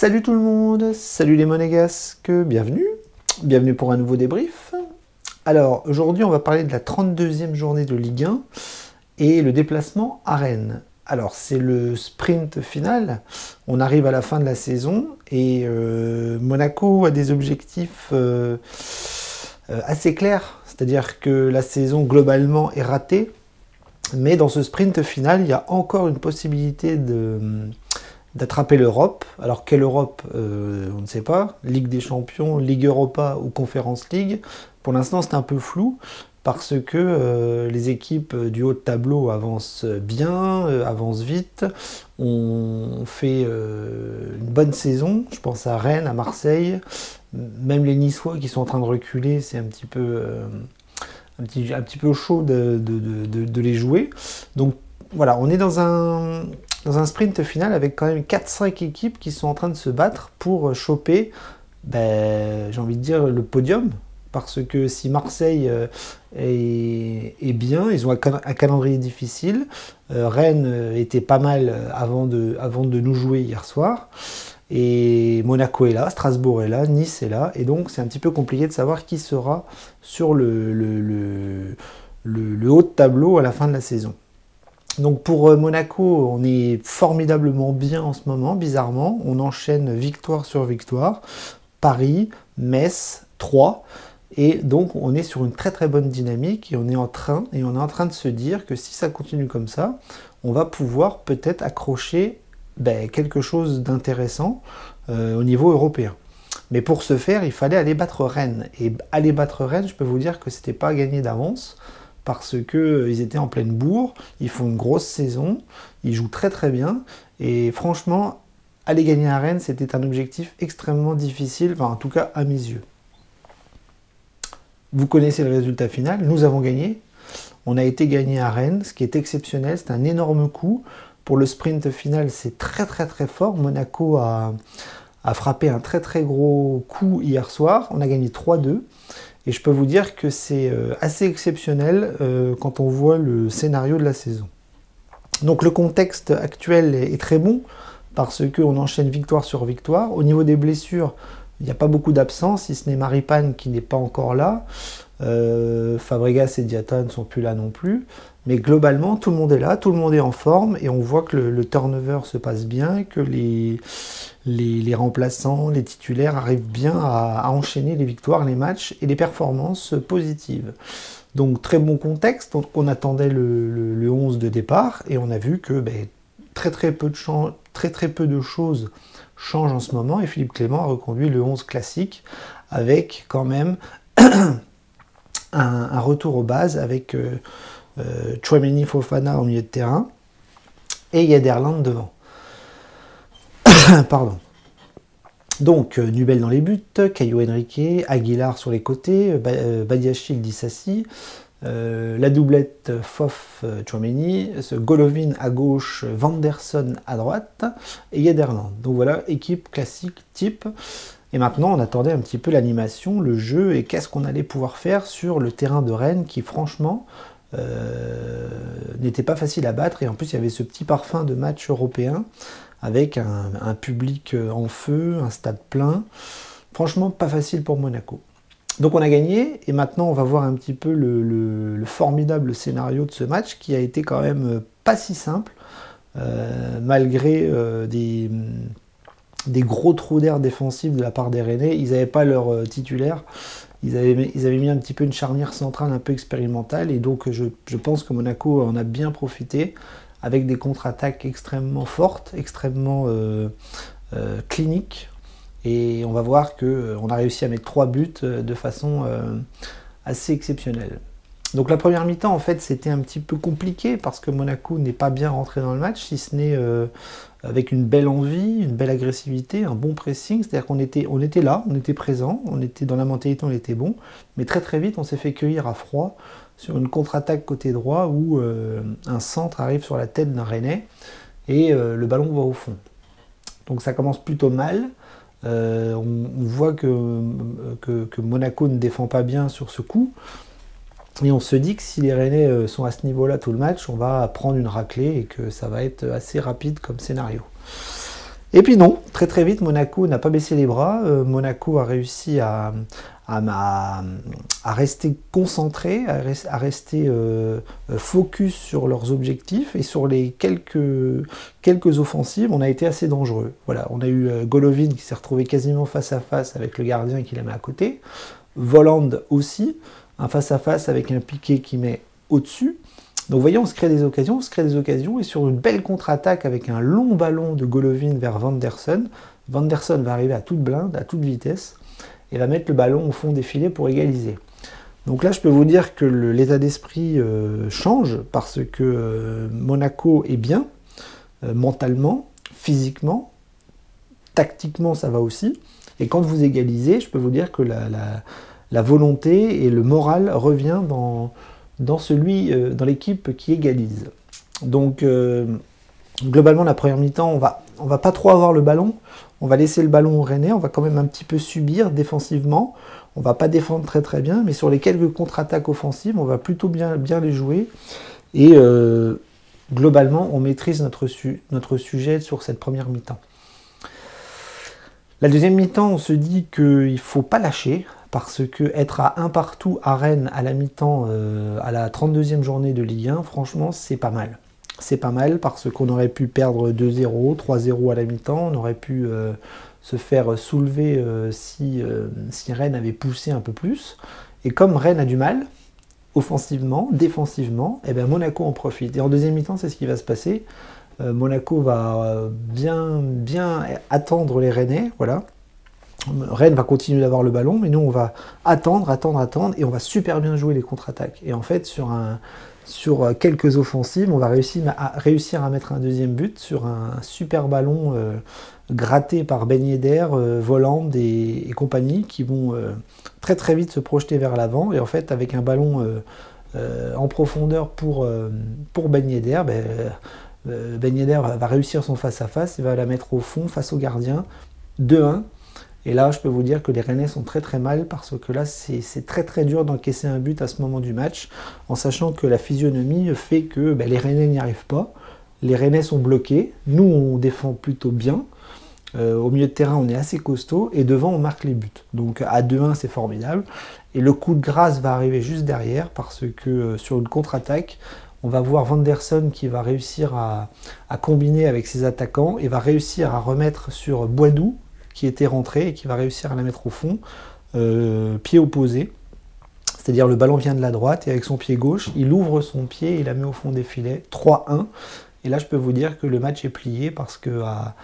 Salut tout le monde, salut les monégasques, bienvenue pour un nouveau débrief. Alors aujourd'hui on va parler de la 32e journée de Ligue 1 et le déplacement à Rennes. Alors c'est le sprint final, on arrive à la fin de la saison et Monaco a des objectifs assez clairs, c'est-à-dire que la saison globalement est ratée, mais dans ce sprint final il y a encore une possibilité d'attraper l'Europe. Alors quelle Europe, on ne sait pas. Ligue des Champions, Ligue Europa ou Conference League. Pour l'instant c'est un peu flou parce que les équipes du haut de tableau avancent bien, avancent vite, ont fait une bonne saison. Je pense à Rennes, à Marseille, même les Niçois qui sont en train de reculer, c'est un petit peu chaud de les jouer. Donc voilà, on est dans un sprint final avec quand même 4-5 équipes qui sont en train de se battre pour choper, j'ai envie de dire, le podium. Parce que si Marseille est bien, ils ont un calendrier difficile. Rennes était pas mal avant de nous jouer hier soir. Et Monaco est là, Strasbourg est là, Nice est là. Et donc c'est un petit peu compliqué de savoir qui sera sur le haut de tableau à la fin de la saison. Donc pour Monaco, on est formidablement bien en ce moment, bizarrement. On enchaîne victoire sur victoire. Paris, Metz, Troyes. Et donc on est sur une très très bonne dynamique et on est en train de se dire que si ça continue comme ça, on va pouvoir peut-être accrocher quelque chose d'intéressant au niveau européen. Mais pour ce faire, il fallait aller battre Rennes. Et aller battre Rennes, je peux vous dire que c'était pas gagné d'avance, parce qu'ils étaient en pleine bourre, ils font une grosse saison, ils jouent très très bien, et franchement, aller gagner à Rennes, c'était un objectif extrêmement difficile, enfin en tout cas à mes yeux. Vous connaissez le résultat final, nous avons gagné, on a été gagné à Rennes, ce qui est exceptionnel, c'est un énorme coup. Pour le sprint final, c'est très très très fort, Monaco a frappé un très très gros coup hier soir, on a gagné 3-2. Et je peux vous dire que c'est assez exceptionnel quand on voit le scénario de la saison. Donc le contexte actuel est très bon parce qu'on enchaîne victoire sur victoire. Au niveau des blessures, il n'y a pas beaucoup d'absence, si ce n'est Maripane qui n'est pas encore là. Fabregas et Diatta ne sont plus là non plus. Mais globalement, tout le monde est là, tout le monde est en forme et on voit que le turnover se passe bien, que les remplaçants, les titulaires arrivent bien à enchaîner les victoires, les matchs et les performances positives. Donc très bon contexte, on attendait le 11 de départ et on a vu que très peu de choses changent en ce moment et Philippe Clément a reconduit le 11 classique avec quand même un retour aux bases avec Tchouaméni, Fofana au milieu de terrain et Yederland devant. Pardon. Donc Nubel dans les buts, Caio Henrique, Aguilar sur les côtés, Badiachil, Dissassi, la doublette Fof Tchouaméni, Golovin à gauche, Vanderson à droite et Yederland. Donc voilà, équipe classique type. Et maintenant on attendait un petit peu l'animation, le jeu et qu'est-ce qu'on allait pouvoir faire sur le terrain de Rennes qui franchement n'était pas facile à battre et en plus il y avait ce petit parfum de match européen avec un public en feu, un stade plein. Franchement, pas facile pour Monaco. Donc on a gagné, et maintenant on va voir un petit peu le formidable scénario de ce match, qui a été quand même pas si simple, malgré des gros trous d'air défensifs de la part des Rennais. Ils n'avaient pas leur titulaire, ils avaient mis un petit peu une charnière centrale un peu expérimentale, et donc je pense que Monaco en a bien profité, avec des contre-attaques extrêmement fortes, extrêmement cliniques. Et on va voir qu'on a réussi à mettre 3 buts de façon assez exceptionnelle. Donc la première mi-temps, en fait, c'était un petit peu compliqué parce que Monaco n'est pas bien rentré dans le match, si ce n'est avec une belle envie, une belle agressivité, un bon pressing. C'est-à-dire qu'on était là, on était présent, on était dans la mentalité, on était bon. Mais très très vite, on s'est fait cueillir à froid sur une contre-attaque côté droit où un centre arrive sur la tête d'un Rennais et le ballon va au fond. Donc ça commence plutôt mal. On voit que Monaco ne défend pas bien sur ce coup. Et on se dit que si les Rennais sont à ce niveau-là tout le match, on va prendre une raclée et que ça va être assez rapide comme scénario. Et puis non, très très vite, Monaco n'a pas baissé les bras. Monaco a réussi à rester concentré, à rester focus sur leurs objectifs, et sur les quelques offensives, on a été assez dangereux. Voilà, on a eu Golovin qui s'est retrouvé quasiment face à face avec le gardien qui la met à côté, Volland aussi, un face à face avec un Piqué qui met au-dessus. Donc vous voyez, on se crée des occasions, et sur une belle contre-attaque avec un long ballon de Golovin vers Vanderson, Vanderson va arriver à toute blinde, à toute vitesse, et va mettre le ballon au fond des filets pour égaliser. Donc là, je peux vous dire que l'état d'esprit change, parce que Monaco est bien, mentalement, physiquement, tactiquement, ça va aussi. Et quand vous égalisez, je peux vous dire que la volonté et le moral revient dans l'équipe qui égalise. Donc, globalement, la première mi-temps, on va pas trop avoir le ballon. On va laisser le ballon aux Rennais, on va quand même un petit peu subir défensivement. On va pas défendre très très bien, mais sur les quelques contre-attaques offensives, on va plutôt bien les jouer. Et globalement, on maîtrise notre sujet sur cette première mi-temps. La deuxième mi-temps, on se dit qu'il ne faut pas lâcher, parce que être à 1 partout à Rennes à la mi-temps, à la 32e journée de Ligue 1, franchement, c'est pas mal. C'est pas mal parce qu'on aurait pu perdre 2-0, 3-0 à la mi-temps, on aurait pu se faire soulever si Rennes avait poussé un peu plus. Et comme Rennes a du mal, offensivement, défensivement, et bien Monaco en profite. Et en deuxième mi-temps, c'est ce qui va se passer. Monaco va bien attendre les Rennais, voilà. Rennes va continuer d'avoir le ballon, mais nous on va attendre, et on va super bien jouer les contre-attaques. Et en fait, sur quelques offensives, on va réussir à mettre un deuxième but sur un super ballon gratté par Ben Yedder, Volland et compagnie, qui vont très très vite se projeter vers l'avant. Et en fait, avec un ballon en profondeur pour Ben Yedder, Ben Yedder va réussir son face-à-face, il va la mettre au fond face au gardien, 2-1. Et là, je peux vous dire que les Rennais sont très très mal, parce que là, c'est très très dur d'encaisser un but à ce moment du match, en sachant que la physionomie fait que les Rennais n'y arrivent pas. Les Rennais sont bloqués, nous on défend plutôt bien, au milieu de terrain on est assez costaud, et devant on marque les buts. Donc à 2-1 c'est formidable, et le coup de grâce va arriver juste derrière, parce que sur une contre-attaque, on va voir Vanderson qui va réussir à combiner avec ses attaquants, et va réussir à remettre sur Boidou, qui était rentré, et qui va réussir à la mettre au fond, pied opposé. C'est-à-dire le ballon vient de la droite, et avec son pied gauche, il ouvre son pied et il la met au fond des filets, 3-1. Et là, je peux vous dire que le match est plié, parce que à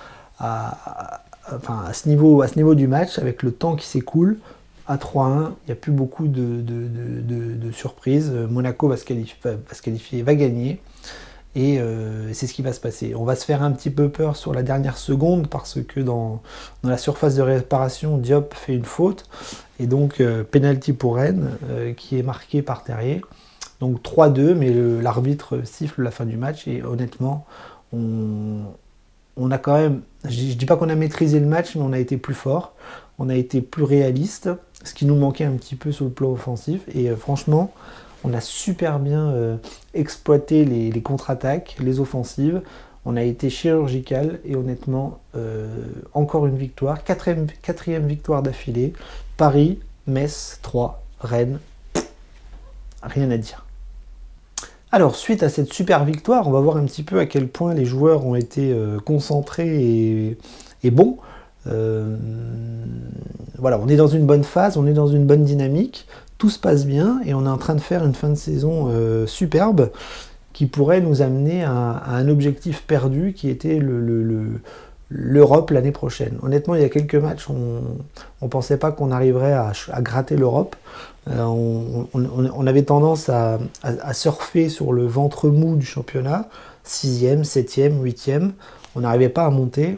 ce niveau du match, avec le temps qui s'écoule, à 3-1, il n'y a plus beaucoup de surprises. Monaco va se qualifier, va gagner. Et c'est ce qui va se passer. On va se faire un petit peu peur sur la dernière seconde, parce que dans la surface de réparation, Diop fait une faute. Et donc, penalty pour Rennes, qui est marqué par Terrier. Donc 3-2, mais l'arbitre siffle la fin du match. Et honnêtement, on a quand même... Je dis pas qu'on a maîtrisé le match, mais on a été plus fort. On a été plus réaliste, ce qui nous manquait un petit peu sur le plan offensif. Et franchement... on a super bien exploité les contre-attaques, les offensives. On a été chirurgical, et honnêtement, encore une victoire. Quatrième victoire d'affilée. Paris, Metz, 3, Rennes. Rien à dire. Alors, suite à cette super victoire, on va voir un petit peu à quel point les joueurs ont été concentrés et bons. Voilà, on est dans une bonne phase, on est dans une bonne dynamique. Tout se passe bien, et on est en train de faire une fin de saison superbe, qui pourrait nous amener à un objectif perdu, qui était l'Europe l'année prochaine. Honnêtement, il y a quelques matchs, on ne pensait pas qu'on arriverait à gratter l'Europe. On avait tendance à surfer sur le ventre mou du championnat, 6e, 7e, 8e. On n'arrivait pas à monter.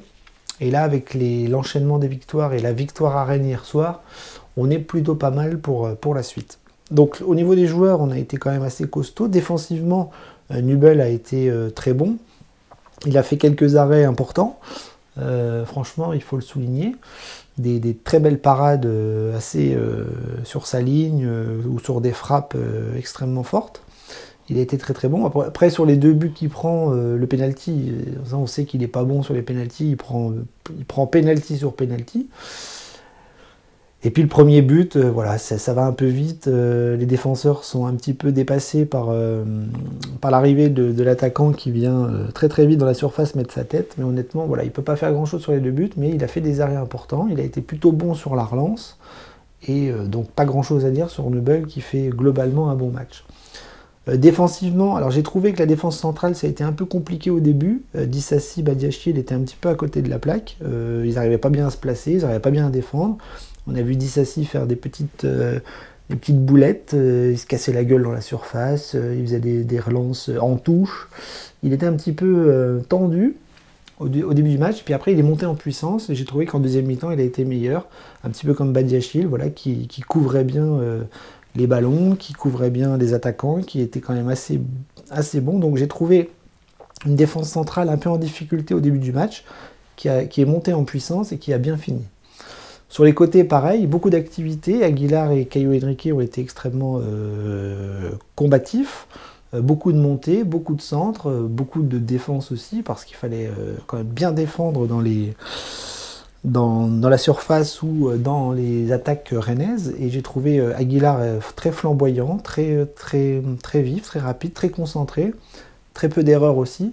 Et là, avec l'enchaînement des victoires et la victoire à Rennes hier soir, on est plutôt pas mal pour la suite. Donc au niveau des joueurs, on a été quand même assez costaud. Défensivement, Nubel a été très bon. Il a fait quelques arrêts importants. Franchement, il faut le souligner. Des très belles parades assez sur sa ligne, ou sur des frappes extrêmement fortes. Il a été très très bon. Après sur les 2 buts qu'il prend, le penalty, on sait qu'il n'est pas bon sur les penalties, il prend penalty sur penalty. Et puis le premier but, voilà, ça va un peu vite. Les défenseurs sont un petit peu dépassés par l'arrivée de l'attaquant qui vient très très vite dans la surface mettre sa tête. Mais honnêtement, voilà, il ne peut pas faire grand chose sur les 2 buts, mais il a fait des arrêts importants. Il a été plutôt bon sur la relance. Et donc pas grand chose à dire sur Nubel qui fait globalement un bon match. Défensivement, alors j'ai trouvé que la défense centrale ça a été un peu compliqué au début. Disasi, Badiachil était un petit peu à côté de la plaque. Ils n'arrivaient pas bien à se placer, ils n'arrivaient pas bien à défendre. On a vu Disasi faire des petites boulettes, il se cassait la gueule dans la surface, il faisait des relances en touche. Il était un petit peu tendu au début du match, puis après il est monté en puissance et j'ai trouvé qu'en deuxième mi-temps il a été meilleur, un petit peu comme Badiachil, voilà, qui couvrait bien les ballons, qui couvrait bien les attaquants, qui était quand même assez bon. Donc j'ai trouvé une défense centrale un peu en difficulté au début du match, qui est montée en puissance et qui a bien fini. Sur les côtés, pareil, beaucoup d'activités. Aguilar et Caio Henrique ont été extrêmement combatifs. Beaucoup de montées, beaucoup de centres, beaucoup de défense aussi, parce qu'il fallait quand même bien défendre dans la surface ou dans les attaques rennaises. Et j'ai trouvé Aguilar très flamboyant, très vif, très rapide, très concentré. Très peu d'erreurs aussi,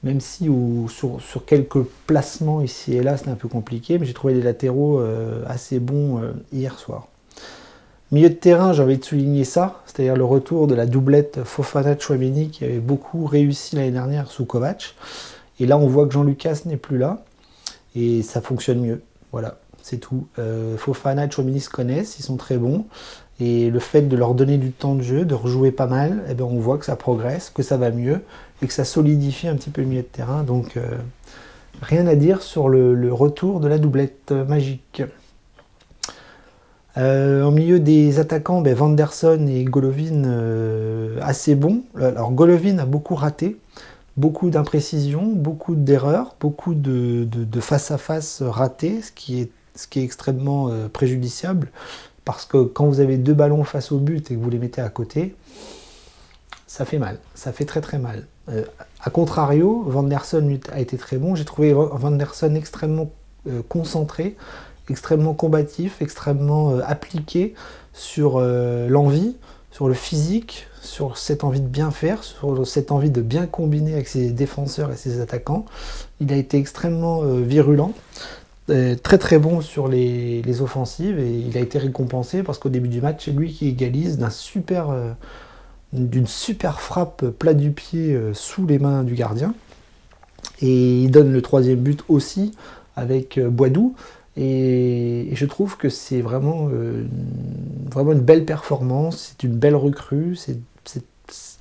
même si sur quelques placements ici et là c'était un peu compliqué, mais j'ai trouvé les latéraux assez bons hier soir. Milieu de terrain, j'ai envie de souligner ça, c'est-à-dire le retour de la doublette Fofana-Tchouaméni qui avait beaucoup réussi l'année dernière sous Kovac. Et là, on voit que Jean Lucas n'est plus là et ça fonctionne mieux. Voilà, c'est tout. Fofana et Tchouaméni se connaissent, ils sont très bons. Et le fait de leur donner du temps de jeu, de rejouer pas mal, eh bien on voit que ça progresse, que ça va mieux et que ça solidifie un petit peu le milieu de terrain. Donc rien à dire sur le retour de la doublette magique. En milieu des attaquants, Vanderson et Golovin assez bons. Alors Golovin a beaucoup raté, beaucoup d'imprécisions, beaucoup d'erreurs, beaucoup de face-à-face ratés, ce qui est extrêmement préjudiciable. Parce que quand vous avez 2 ballons face au but et que vous les mettez à côté, ça fait mal, ça fait très très mal. A contrario, Vanderson a été très bon. J'ai trouvé Vanderson extrêmement concentré, extrêmement combatif, extrêmement appliqué sur l'envie, sur le physique, sur cette envie de bien faire, sur cette envie de bien combiner avec ses défenseurs et ses attaquants. Il a été extrêmement virulent. Très très bon sur les offensives et il a été récompensé parce qu'au début du match, c'est lui qui égalise d'une super frappe plat du pied sous les mains du gardien. Et il donne le 3e but aussi avec Boadou. Et je trouve que c'est vraiment une belle performance, c'est une belle recrue.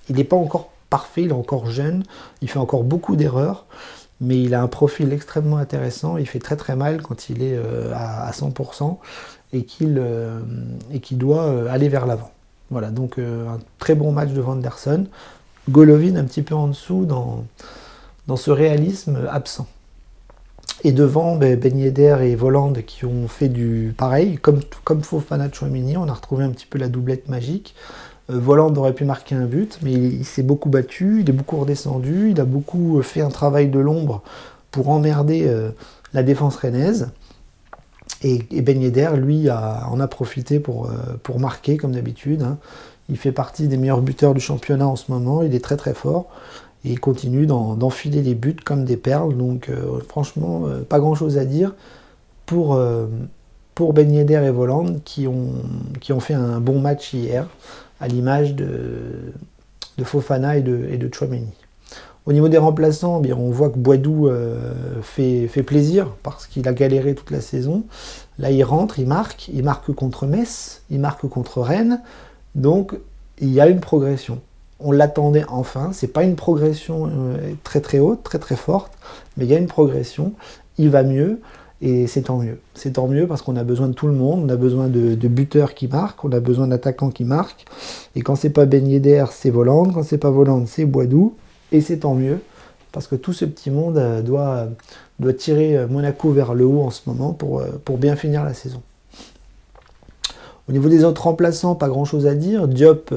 Il n'est pas encore parfait, il est encore jeune, il fait encore beaucoup d'erreurs. Mais il a un profil extrêmement intéressant, il fait très très mal quand il est à 100% et qu'il doit aller vers l'avant. Voilà, donc un très bon match de Vanderson. Golovin un petit peu en dessous dans ce réalisme absent. Et devant, Ben Yedder et Voland qui ont fait du pareil, comme Fofana Tchouaméni, on a retrouvé un petit peu la doublette magique. Voland aurait pu marquer un but, mais il s'est beaucoup battu, il est beaucoup redescendu, il a beaucoup fait un travail de l'ombre pour emmerder la défense rennaise. Et Ben Yedder, lui, en a profité pour marquer, comme d'habitude. Hein. Il fait partie des meilleurs buteurs du championnat en ce moment, il est très très fort. Et il continue d'enfiler les buts comme des perles. Donc franchement, pas grand chose à dire pour Ben Yedder et Voland qui ont fait un bon match hier, à l'image de Fofana et de Tchouaméni. Au niveau des remplaçants, bien, on voit que Boadou fait plaisir parce qu'il a galéré toute la saison. Là, il rentre, il marque contre Metz, il marque contre Rennes. Donc, il y a une progression. On l'attendait enfin. C'est pas une progression très très haute, très très forte, mais il y a une progression. Il va mieux. Et c'est tant mieux. C'est tant mieux parce qu'on a besoin de tout le monde. On a besoin de buteurs qui marquent. On a besoin d'attaquants qui marquent. Et quand c'est pas Ben Yedder, c'est Voland. Quand c'est pas Voland, c'est Boadou. Et c'est tant mieux parce que tout ce petit monde doit tirer Monaco vers le haut en ce moment pour bien finir la saison. Au niveau des autres remplaçants, pas grand chose à dire. Diop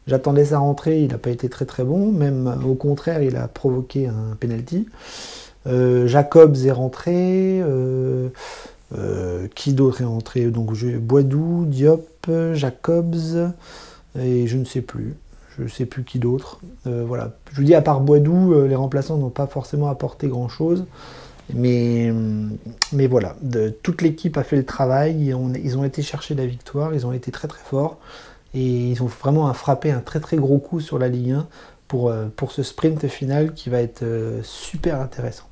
J'attendais sa rentrée, il n'a pas été très très bon. Même au contraire, il a provoqué un penalty. Jacobs est rentré. Qui d'autre est rentré? Donc Boidou, Diop, Jacobs, et je ne sais plus. Je ne sais plus qui d'autre. Voilà. Je vous dis, à part Boidou, les remplaçants n'ont pas forcément apporté grand-chose. Mais voilà, toute l'équipe a fait le travail. Ils ont été chercher la victoire. Ils ont été très très forts. Et ils ont vraiment frappé un très très gros coup sur la Ligue 1 pour ce sprint final qui va être super intéressant.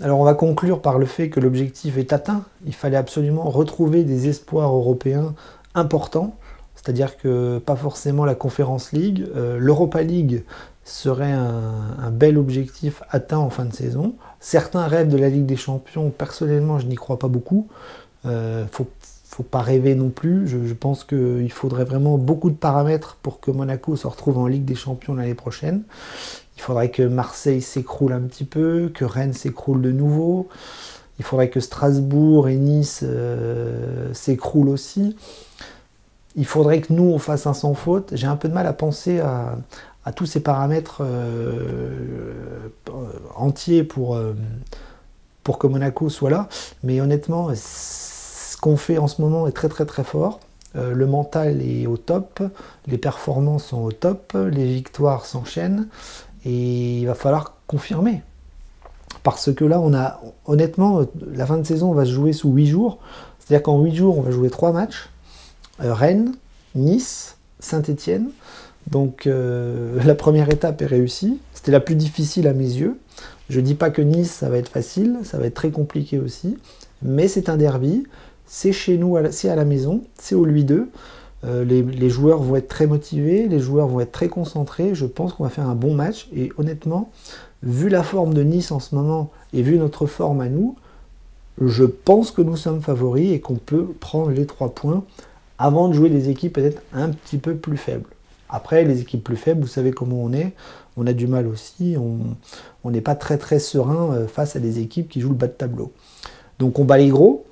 Alors on va conclure par le fait que l'objectif est atteint. Il fallait absolument retrouver des espoirs européens importants. C'est-à-dire que pas forcément la Conference League. L'Europa League serait un bel objectif atteint en fin de saison. Certains rêvent de la Ligue des Champions. Personnellement, je n'y crois pas beaucoup. Faut pas rêver non plus. Je pense qu'il faudrait vraiment beaucoup de paramètres pour que Monaco se retrouve en Ligue des Champions l'année prochaine. Il faudrait que Marseille s'écroule un petit peu, que Rennes s'écroule de nouveau. Il faudrait que Strasbourg et Nice s'écroulent aussi. Il faudrait que nous, on fasse un sans faute. J'ai un peu de mal à penser à tous ces paramètres entiers pour que Monaco soit là. Mais honnêtement, ce qu'on fait en ce moment est très très très fort. Le mental est au top, les performances sont au top, les victoires s'enchaînent. Et il va falloir confirmer. Parce que là, honnêtement, la fin de saison, on va se jouer sous 8 jours. C'est-à-dire qu'en 8 jours, on va jouer 3 matchs. Rennes, Nice, Saint-Étienne. Donc la première étape est réussie. C'était la plus difficile à mes yeux. Je ne dis pas que Nice, ça va être facile. Ça va être très compliqué aussi. Mais c'est un derby. C'est chez nous, c'est à la maison. C'est au Louis II. Les joueurs vont être très motivés, les joueurs vont être très concentrés. Je pense qu'on va faire un bon match. Et honnêtement, vu la forme de Nice en ce moment et vu notre forme à nous, je pense que nous sommes favoris et qu'on peut prendre les 3 points avant de jouer des équipes peut-être un petit peu plus faibles. Après, les équipes plus faibles, vous savez comment on est. On a du mal aussi. On n'est pas très très serein face à des équipes qui jouent le bas de tableau. Donc on bat les gros.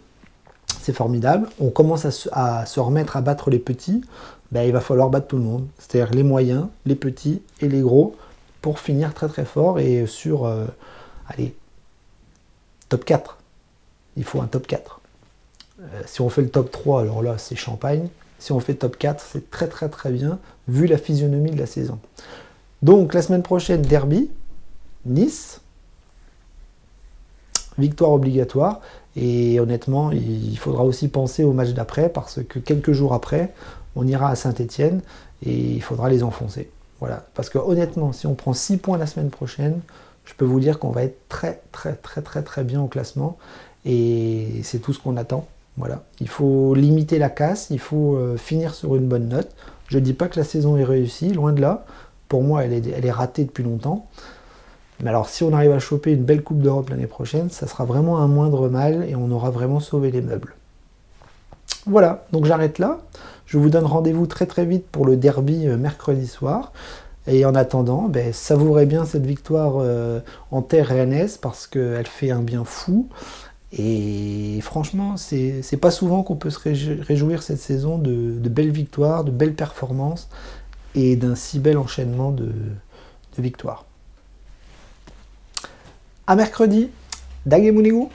C'est formidable. On commence à se remettre à battre les petits. Ben, il va falloir battre tout le monde. C'est-à-dire les moyens, les petits et les gros pour finir très très fort et sur, allez, top 4. Il faut un top 4. Si on fait le top 3, alors là, c'est champagne. Si on fait top 4, c'est très très très bien, vu la physionomie de la saison. Donc, la semaine prochaine, derby, Nice, victoire obligatoire. Et honnêtement, il faudra aussi penser au match d'après, parce que quelques jours après, on ira à Saint-Étienne et il faudra les enfoncer. Voilà. Parce que honnêtement, si on prend 6 points la semaine prochaine, je peux vous dire qu'on va être très très très très très bien au classement. Et c'est tout ce qu'on attend. Voilà. Il faut limiter la casse, il faut finir sur une bonne note. Je ne dis pas que la saison est réussie, loin de là. Pour moi, elle est ratée depuis longtemps. Mais alors, si on arrive à choper une belle Coupe d'Europe l'année prochaine, ça sera vraiment un moindre mal et on aura vraiment sauvé les meubles. Voilà, donc j'arrête là. Je vous donne rendez-vous très très vite pour le derby mercredi soir. Et en attendant, savourez bien cette victoire en terre rennaise parce qu'elle fait un bien fou. Et franchement, c'est pas souvent qu'on peut se réjouir cette saison de belles victoires, de belles performances et d'un si bel enchaînement de victoires. À mercredi, Dagemunigu.